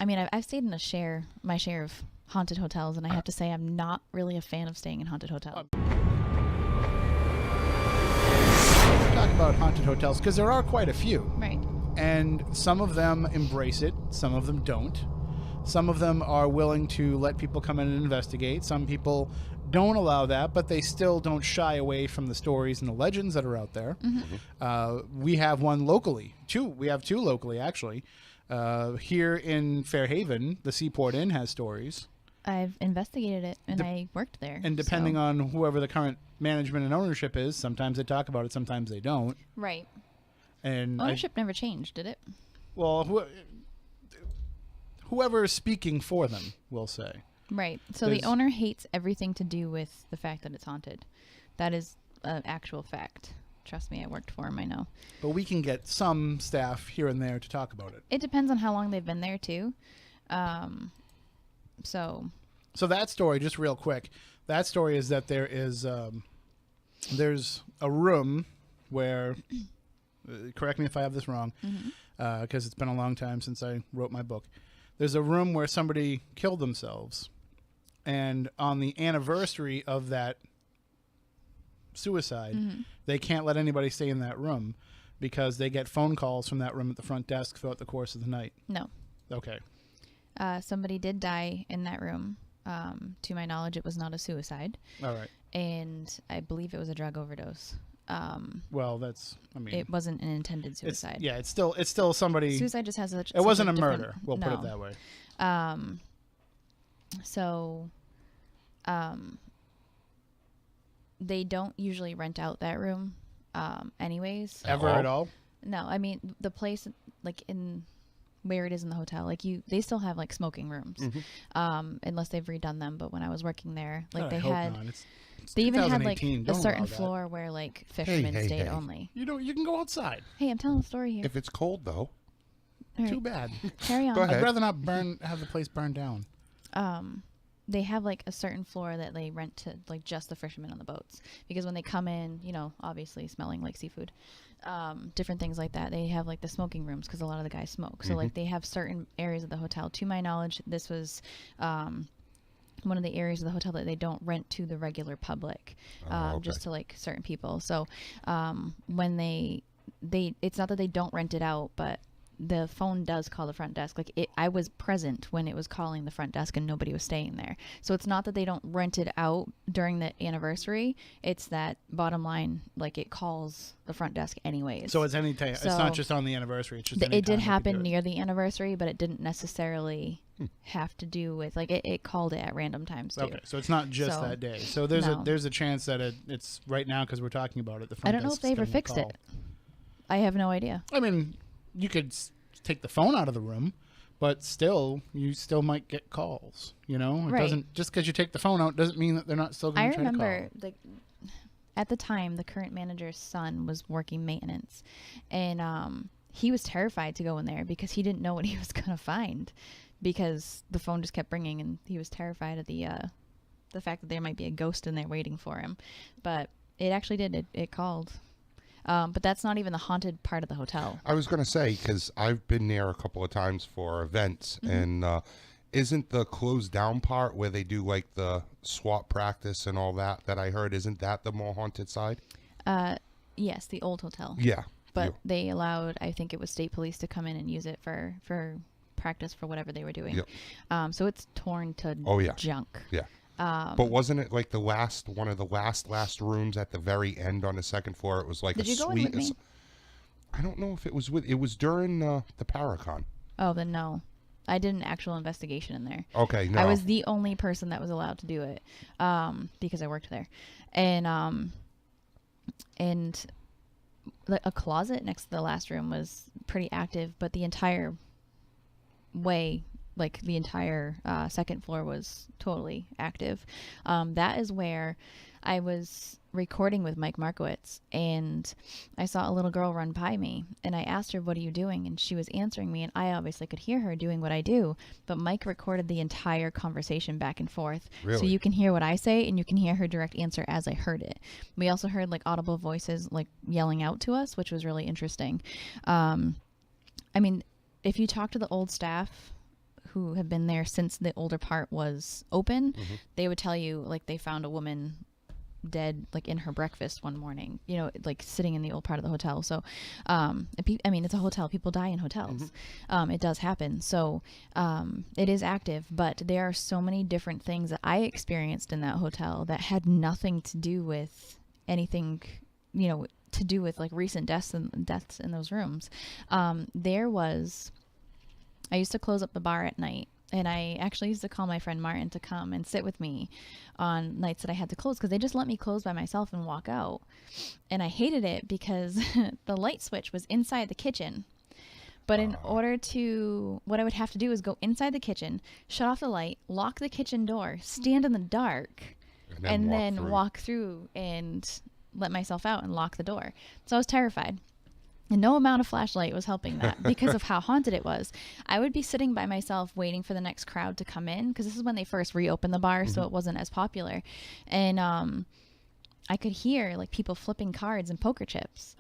I mean, I've stayed in my share of haunted hotels, and I have to say I'm not really a fan of staying in haunted hotels. Talk about haunted hotels because there are quite a few. Right. And some of them embrace it, some of them don't. Some of them are willing to let people come in and investigate. Some people don't allow that, but they still don't shy away from the stories and the legends that are out there. We have one locally. We have two locally, actually. Here in Fairhaven, the Seaport Inn has stories. I've investigated it, and I worked there. And depending on whoever the current management and ownership is, sometimes they talk about it, sometimes they don't. Right. And ownership never changed, did it? Well, whoever is speaking for them will say. Right. So the owner hates everything to do with the fact that it's haunted. That is an actual fact. Trust me, I worked for him, I know. But we can get some staff here and there to talk about it. It depends on how long they've been there, too. So that story, just real quick, that story is that there's a room where, correct me if I have this wrong, because it's been a long time since I wrote my book. There's a room where somebody killed themselves, and on the anniversary of that suicide, they can't let anybody stay in that room because they get phone calls from that room at the front desk throughout the course of the night. No. Okay. Somebody did die in that room. To my knowledge, it was not a suicide. All right. And I believe it was a drug overdose. Well, it wasn't an intended suicide. It's still somebody. Suicide just has it wasn't a murder. We'll put it that way. They don't usually rent out that room, anyways. Ever at all? No, I mean the place, like in where it is in the hotel, like they still have like smoking rooms, unless they've redone them. But when I was working there, like they even had like a certain floor where like fishermen stayed only. You can go outside. Hey, I'm telling a story here. If it's cold though. Right. Too bad. Carry on. Go ahead. I'd rather not have the place burned down. They have like a certain floor that they rent to like just the fishermen on the boats, because when they come in, obviously smelling like seafood, different things like that, they have like the smoking rooms because a lot of the guys smoke. So like they have certain areas of the hotel. To my knowledge, this was one of the areas of the hotel that they don't rent to the regular public, just to like certain people. So when they it's not that they don't rent it out, but the phone does call the front desk. I was present when it was calling the front desk and nobody was staying there. So it's not that they don't rent it out during the anniversary. It's that bottom line, like it calls the front desk anyways. So it's any time. It's not just on the anniversary. It's just it did happen near the anniversary, but it didn't necessarily have to do with it called it at random times too. Okay, so it's not just that day. So there's a chance that it's right now because we're talking about it. The front I don't know if they ever fixed it. I have no idea. I mean, you could take the phone out of the room, but you still might get calls. It doesn't, just because you take the phone out doesn't mean that they're not still going to try to call. I remember at the time the current manager's son was working maintenance, and he was terrified to go in there because he didn't know what he was going to find, because the phone just kept ringing, and he was terrified of the fact that there might be a ghost in there waiting for him. But it actually did. It called. But that's not even the haunted part of the hotel. I was going to say, because I've been there a couple of times for events, and isn't the closed down part where they do like the SWAT practice and all that I heard, isn't that the more haunted side? Yes, the old hotel. Yeah. But they allowed, I think it was state police, to come in and use it for practice for whatever they were doing. Yep. So it's torn to junk. Yeah. But wasn't it like one of the last rooms at the very end on the second floor? It was like Did a you go suite. in with me? I don't know if it was it was during the Paracon. Oh, then no. I did an actual investigation in there. Okay, no. I was the only person that was allowed to do it, because I worked there. And a closet next to the last room was pretty active, but the entire way, like the entire second floor, was totally active. That is where I was recording with Mike Markowitz, and I saw a little girl run by me, and I asked her, "What are you doing?" And she was answering me, and I obviously could hear her doing what I do, but Mike recorded the entire conversation back and forth. Really? So you can hear what I say, and you can hear her direct answer as I heard it. We also heard like audible voices like yelling out to us, which was really interesting. I mean, if you talk to the old staff who have been there since the older part was open, they would tell you like they found a woman dead like in her breakfast one morning, you know, like sitting in the old part of the hotel. So I mean, it's a hotel, people die in hotels. It does happen. So it is active, but there are so many different things that I experienced in that hotel that had nothing to do with anything, you know, to do with like recent deaths in those rooms. I used to close up the bar at night, and I actually used to call my friend Martin to come and sit with me on nights that I had to close, because they just let me close by myself and walk out. And I hated it because the light switch was inside the kitchen. But in order to, what I would have to do is go inside the kitchen, shut off the light, lock the kitchen door, stand in the dark, and then walk through and let myself out and lock the door. So I was terrified. And no amount of flashlight was helping that because of how haunted it was. I would be sitting by myself waiting for the next crowd to come in, because this is when they first reopened the bar, so it wasn't as popular. And I could hear like people flipping cards and poker chips.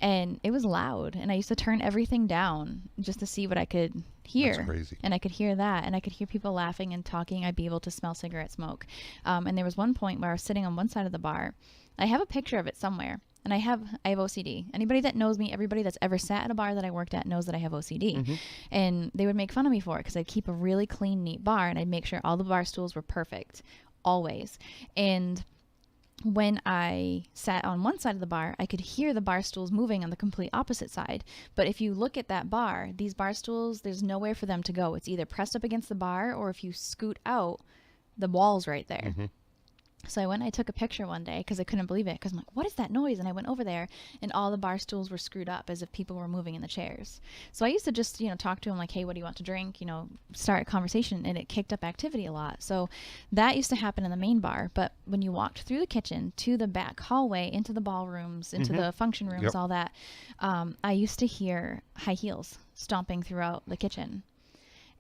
And it was loud. And I used to turn everything down just to see what I could hear. That's crazy. And I could hear that. And I could hear people laughing and talking. I'd be able to smell cigarette smoke. And there was one point where I was sitting on one side of the bar. I have a picture of it somewhere. And I have OCD. Anybody that knows me, everybody that's ever sat at a bar that I worked at knows that I have OCD. And they would make fun of me for it because I'd keep a really clean, neat bar, and I'd make sure all the bar stools were perfect, always. And when I sat on one side of the bar, I could hear the bar stools moving on the complete opposite side. But if you look at that bar, these bar stools, there's nowhere for them to go. It's either pressed up against the bar, or if you scoot out, the wall's right there. So I went and I took a picture one day because I couldn't believe it, because I'm like, what is that noise? And I went over there, and all the bar stools were screwed up as if people were moving in the chairs. So I used to just, you know, talk to him like, hey, what do you want to drink? You know, start a conversation, and it kicked up activity a lot. So that used to happen in the main bar. But when you walked through the kitchen to the back hallway, into the ballrooms, into the function rooms, all that, I used to hear high heels stomping throughout the kitchen.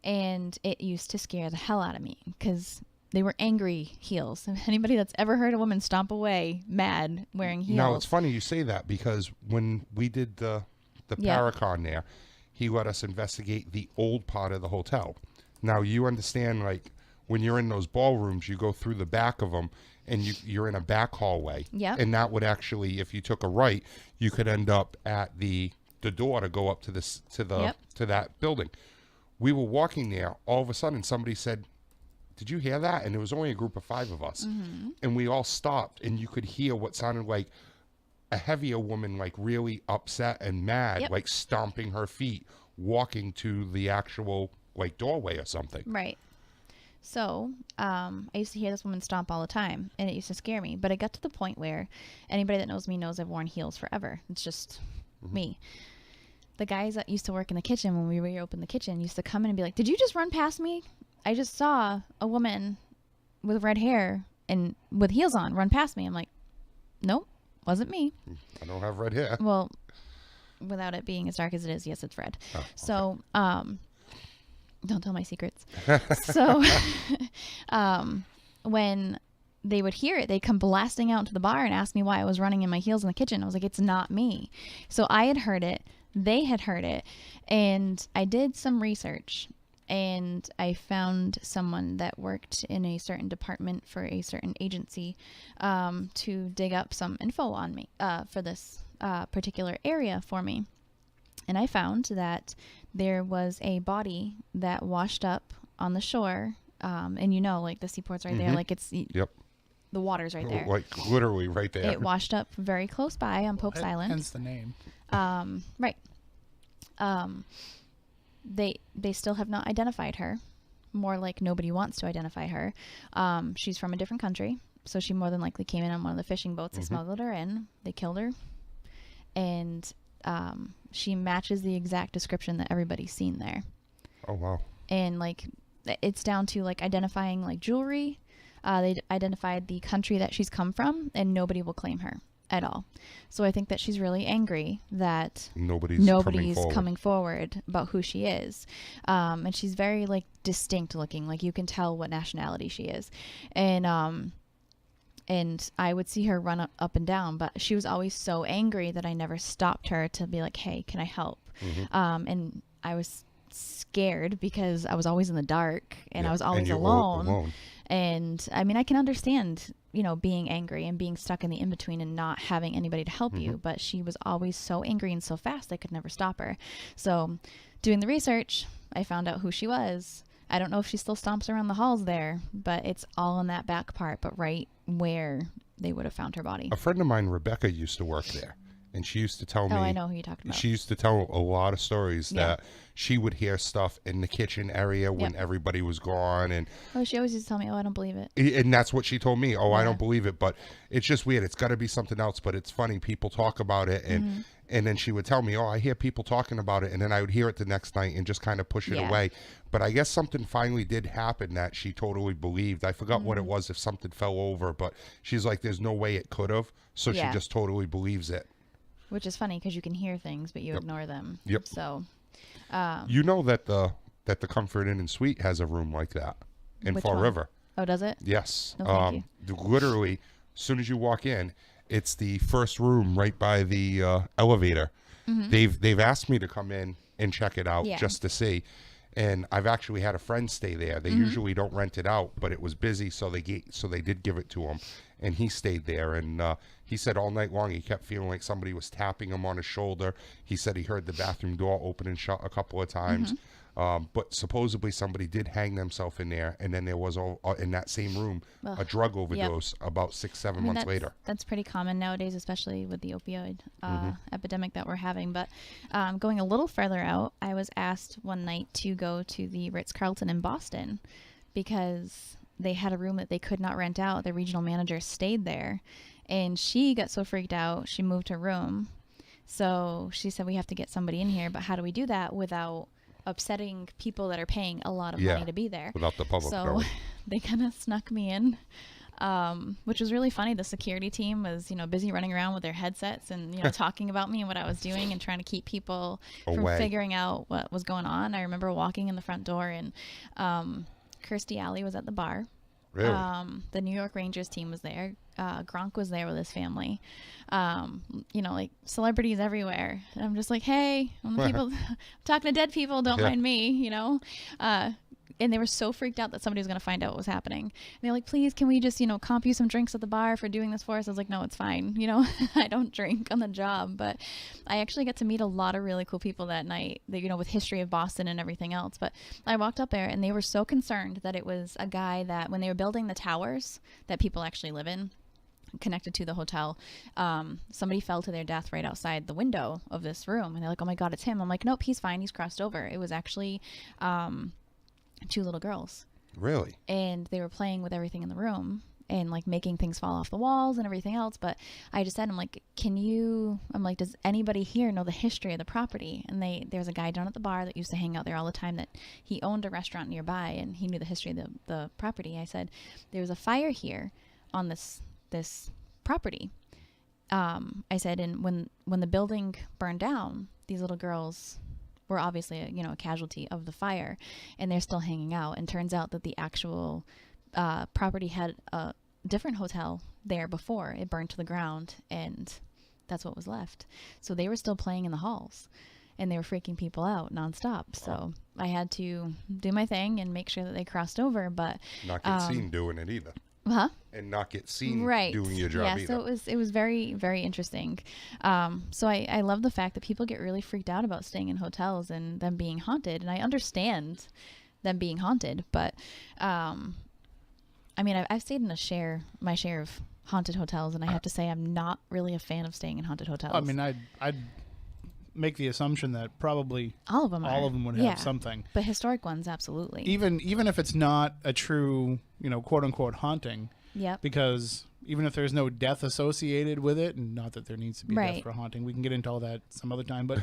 And it used to scare the hell out of me, because they were angry heels. Anybody that's ever heard a woman stomp away mad wearing heels. Now, it's funny you say that, because when we did the Paracon there, he let us investigate the old part of the hotel. Now, you understand, like, when you're in those ballrooms, you go through the back of them, and you're in a back hallway. Yeah. And that would actually, if you took a right, you could end up at the door to go up to that building. We were walking there. All of a sudden, somebody said, did you hear that? And there was only a group of 5 of us. And we all stopped, and you could hear what sounded like a heavier woman, like really upset and mad, like stomping her feet, walking to the actual like doorway or something. Right. So I used to hear this woman stomp all the time, and it used to scare me. But it got to the point where anybody that knows me knows I've worn heels forever. It's just me. The guys that used to work in the kitchen, when we reopened the kitchen, used to come in and be like, did you just run past me? I just saw a woman with red hair and with heels on run past me. I'm like, nope, wasn't me. I don't have red hair. Well, without it being as dark as it is, yes, it's red. Oh, okay. So, don't tell my secrets. So, when they would hear it, they'd come blasting out into the bar and ask me why I was running in my heels in the kitchen. I was like, it's not me. So I had heard it. They had heard it. And I did some research. And I found someone that worked in a certain department for a certain agency to dig up some info on me for this particular area for me. And I found that there was a body that washed up on the shore. And you know, like the Seaport's right there. Like it's the water's right there. Like literally right there. It washed up very close by on Pope's Island. Hence the name. Right. They still have not identified her. More like nobody wants to identify her. She's from a different country, so she more than likely came in on one of the fishing boats. They smuggled her in. They killed her. And she matches the exact description that everybody's seen there. Oh, wow. And, like, it's down to, like, identifying, like, jewelry. They identified the country that she's come from, and nobody will claim her at all. So I think that she's really angry that nobody's coming forward about who she is. And she's very like distinct looking, like you can tell what nationality she is. And I would see her run up and down, but she was always so angry that I never stopped her to be like, hey, can I help? And I was scared because I was always in the dark and I was And always you're alone. And I mean, I can understand, being angry and being stuck in the in-between and not having anybody to help you. But she was always so angry and so fast, I could never stop her. So doing the research, I found out who she was. I don't know if she still stomps around the halls there, but it's all in that back part, but right where they would have found her body. A friend of mine, Rebecca, used to work there. And she used to tell me. Oh, I know who you talked about. She used to tell a lot of stories that she would hear stuff in the kitchen area when everybody was gone. And she always used to tell me, I don't believe it. And that's what she told me. I don't believe it. But it's just weird. It's got to be something else. But it's funny. People talk about it. And then she would tell me, I hear people talking about it. And then I would hear it the next night and just kind of push it away. But I guess something finally did happen that she totally believed. I forgot what it was, if something fell over. But she's like, there's no way it could have. So she just totally believes it. Which is funny because you can hear things, but you ignore them. Yep. So, you know that the Comfort Inn and Suite has a room like that in Fall River. Oh, does it? Yes. No, thank you. Literally, as soon as you walk in, it's the first room right by the elevator. They've asked me to come in and check it out just to see. And I've actually had a friend stay there. They usually don't rent it out, but it was busy, so they did give it to him. And he stayed there, and he said all night long he kept feeling like somebody was tapping him on his shoulder. He said he heard the bathroom door open and shut a couple of times. But supposedly somebody did hang themselves in there, and then there was in that same room a drug overdose about 6-7 months later. That's pretty common nowadays, especially with the opioid epidemic that we're having. But going a little further out, I was asked one night to go to the Ritz-Carlton in Boston because they had a room that they could not rent out. The regional manager stayed there, and she got so freaked out, she moved her room. So she said, we have to get somebody in here, but how do we do that without upsetting people that are paying a lot of money to be there? Without the public So knowing. they kind of snuck me in, which was really funny. The security team was, busy running around with their headsets and, talking about me and what I was doing and trying to keep people from figuring out what was going on. I remember walking in the front door and Kirstie Alley was at the bar. Really? The New York Rangers team was there. Gronk was there with his family. Like celebrities everywhere. And I'm just like, hey, I'm talking to dead people. Don't mind me, And they were so freaked out that somebody was going to find out what was happening. And they're like, please, can we just, comp you some drinks at the bar for doing this for us? I was like, no, it's fine. I don't drink on the job. But I actually got to meet a lot of really cool people that night, that, with history of Boston and everything else. But I walked up there and they were so concerned that it was a guy that when they were building the towers that people actually live in, connected to the hotel, somebody fell to their death right outside the window of this room. And they're like, oh my God, it's him. I'm like, nope, he's fine. He's crossed over. It was actually 2 little girls. Really? And they were playing with everything in the room and like making things fall off the walls and everything else. But I just said, I'm like, does anybody here know the history of the property? And there's a guy down at the bar that used to hang out there all the time, that he owned a restaurant nearby and he knew the history of the property. I said, there was a fire here on this property. I said, and when the building burned down, these little girls were obviously a casualty of the fire, and they're still hanging out. And turns out that the actual property had a different hotel there before it burned to the ground, and that's what was left. So they were still playing in the halls, and they were freaking people out nonstop. So I had to do my thing and make sure that they crossed over, but not get seen doing it either. Huh? And not get seen doing your job either. So it was very, very interesting. So I love the fact that people get really freaked out about staying in hotels and them being haunted. And I understand them being haunted, but I've stayed in my share of haunted hotels, and I have to say I'm not really a fan of staying in haunted hotels. I mean, I'd make the assumption that probably all of them would have something. But historic ones, absolutely. Even if it's not a true, quote unquote haunting. Yep. Because even if there's no death associated with it, and not that there needs to be death for a haunting, we can get into all that some other time. But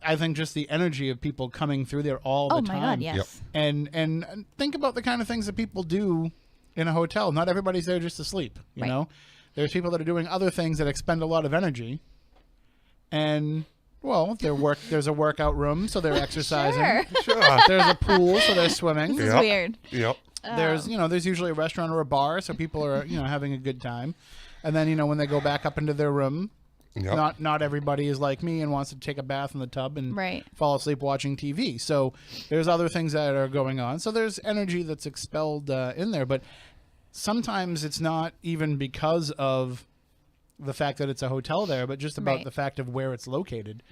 I think just the energy of people coming through there all the time. Oh my God, yes. Yep. And think about the kind of things that people do in a hotel. Not everybody's there just to sleep. You know, there's people that are doing other things that expend a lot of energy, and well, there's a workout room, so they're exercising. Sure. There's a pool, so they're swimming. This is weird. Yep. There's usually a restaurant or a bar, so people are, having a good time. And then, when they go back up into their room, Yep. Not everybody is like me and wants to take a bath in the tub and Right. fall asleep watching TV. So there's other things that are going on. So there's energy that's expelled in there. But sometimes it's not even because of the fact that it's a hotel there, but just about Right. the fact of where it's located.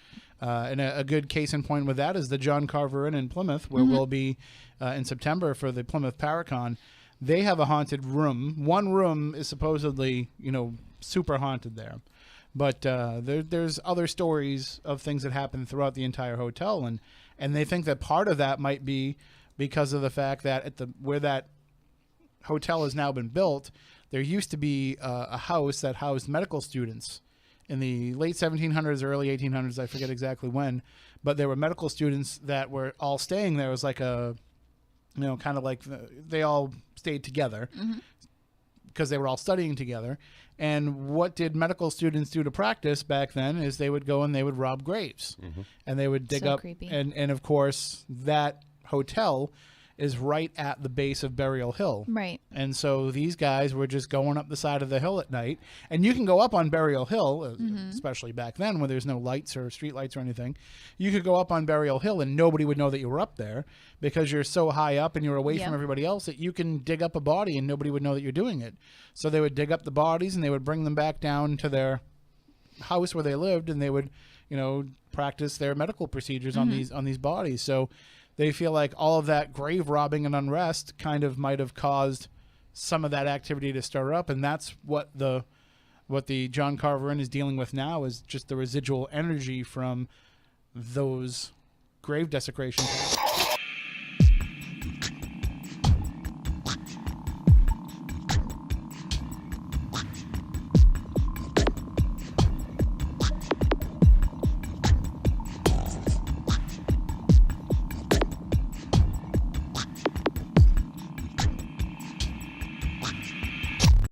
And a good case in point with that is the John Carver Inn in Plymouth, where we'll be in September for the Plymouth Paracon. They have a haunted room. One room is supposedly, super haunted there. But there's other stories of things that happen throughout the entire hotel, and they think that part of that might be because of the fact that where that hotel has now been built, there used to be a house that housed medical students in the late 1700s, early 1800s. I forget exactly when, but there were medical students that were all staying there. It was like kind of like they all stayed together because they were all studying together. And what did medical students do to practice back then is they would go and they would rob graves, and they would dig So up. creepy. And of course, that hotel is right at the base of Burial Hill. Right. And so these guys were just going up the side of the hill at night. And you can go up on Burial Hill, especially back then when there's no lights or street lights or anything. You could go up on Burial Hill and nobody would know that you were up there because you're so high up and you're away Yep. from everybody else that you can dig up a body and nobody would know that you're doing it. So they would dig up the bodies and they would bring them back down to their house where they lived, and they would, practice their medical procedures on these bodies. So they feel like all of that grave robbing and unrest kind of might have caused some of that activity to stir up, and that's what the John Carver Inn is dealing with now, is just the residual energy from those grave desecrations.